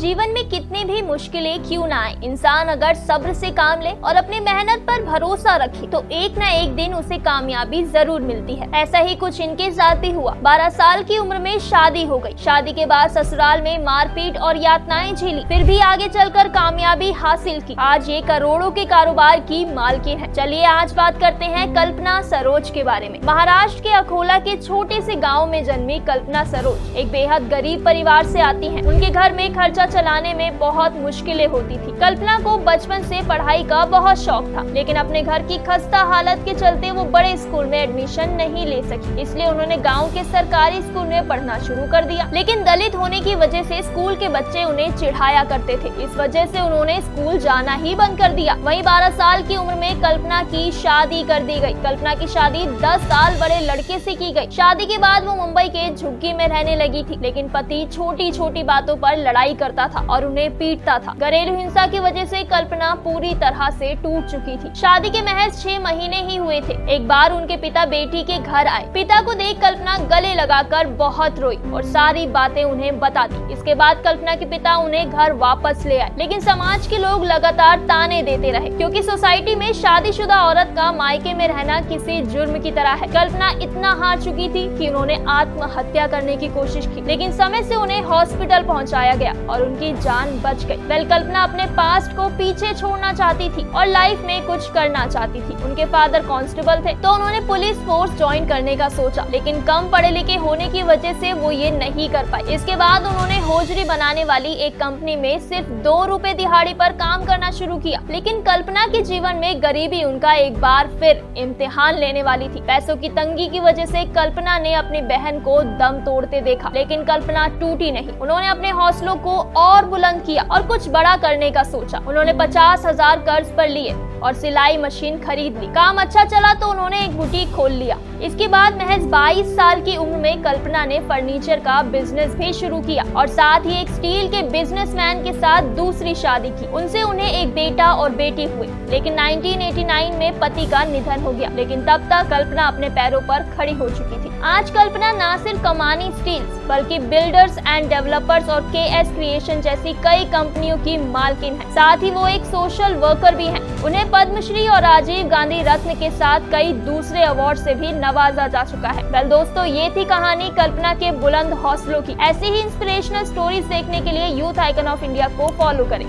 जीवन में कितनी भी मुश्किलें क्यों ना आए, इंसान अगर सब्र से काम ले और अपनी मेहनत पर भरोसा रखे तो एक न एक दिन उसे कामयाबी जरूर मिलती है। ऐसा ही कुछ इनके साथ भी हुआ। 12 साल की उम्र में शादी हो गई। शादी के बाद ससुराल में मारपीट और यातनाएं झेली, फिर भी आगे चलकर कामयाबी हासिल की। आज ये करोड़ों के कारोबार की मालकिन है। चलिए आज बात करते हैं कल्पना सरोज के बारे में। महाराष्ट्र के अकोला के छोटे से गाँव में जन्मी कल्पना सरोज एक बेहद गरीब परिवार से आती है। उनके घर में खर्चा चलाने में बहुत मुश्किलें होती थी। कल्पना को बचपन से पढ़ाई का बहुत शौक था, लेकिन अपने घर की खस्ता हालत के चलते वो बड़े स्कूल में एडमिशन नहीं ले सकी। इसलिए उन्होंने गांव के सरकारी स्कूल में पढ़ना शुरू कर दिया, लेकिन दलित होने की वजह से स्कूल के बच्चे उन्हें चिढ़ाया करते थे। इस वजह से उन्होंने स्कूल जाना ही बंद कर दिया। वहीं 12 साल की उम्र में कल्पना की शादी कर दी गई। कल्पना की शादी 10 साल बड़े लड़के से की गई। शादी के बाद वो मुंबई के झुग्गी में रहने लगी थी, लेकिन पति छोटी छोटी बातों पर लड़ाई करता था और उन्हें पीटता था। घरेलू हिंसा की वजह से कल्पना पूरी तरह से टूट चुकी थी। शादी के महज 6 महीने ही हुए थे। एक बार उनके पिता बेटी के घर आए। पिता को देख कल्पना गले लगाकर बहुत रोई और सारी बातें उन्हें बता दी। इसके बाद कल्पना के पिता उन्हें घर वापस ले आए, लेकिन समाज के लोग लगातार ताने देते रहे, क्योंकि सोसाइटी में शादीशुदा औरत का मायके में रहना किसी जुर्म की तरह है। कल्पना इतना हार चुकी थी कि उन्होंने आत्महत्या करने की कोशिश की, लेकिन समय से उन्हें हॉस्पिटल पहुंचाया गया और उनकी जान बच गई। कल्पना अपने पास्ट को पीछे छोड़ना चाहती थी और लाइफ में कुछ करना चाहती थी। उनके फादर कांस्टेबल थे, तो उन्होंने पुलिस फोर्स ज्वाइन करने का सोचा, लेकिन कम पढ़े लिखे होने की वजह से वो ये नहीं कर पाई। इसके बाद उन्होंने होजरी बनाने वाली एक कंपनी में सिर्फ 2 रुपए दिहाड़ी पर काम करना शुरू किया। लेकिन कल्पना के जीवन में गरीबी उनका एक बार फिर इम्तिहान लेने वाली थी। पैसों की तंगी की वजह से कल्पना ने अपनी बहन को दम तोड़ते देखा, लेकिन कल्पना टूटी नहीं। उन्होंने अपने हौसलों को और बुलंद किया और कुछ बड़ा करने का सोचा। उन्होंने 50,000 कर्ज पर लिए और सिलाई मशीन खरीद ली। काम अच्छा चला तो उन्होंने एक बुटीक खोल लिया। इसके बाद महज 22 साल की उम्र में कल्पना ने फर्नीचर का बिजनेस भी शुरू किया और साथ ही एक स्टील के बिजनेसमैन के साथ दूसरी शादी की। उनसे उन्हें एक बेटा और बेटी हुए, लेकिन 1989 में पति का निधन हो गया। लेकिन तब तक कल्पना अपने पैरों पर खड़ी हो चुकी थी। आज कल्पना न सिर्फ कमानी स्टील्स बल्कि बिल्डर्स एंड डेवलपर्स और KS क्रिएशन जैसी कई कंपनियों की मालकिन है। साथ ही वो एक सोशल वर्कर भी हैं। उन्हें पद्मश्री और राजीव गांधी रत्न के साथ कई दूसरे अवार्ड से भी नवाजा जा चुका है। वेल दोस्तों, ये थी कहानी कल्पना के बुलंद हौसलों की। ऐसी ही इंस्पिरेशनल स्टोरीज देखने के लिए यूथ आइकन ऑफ इंडिया को फॉलो करें।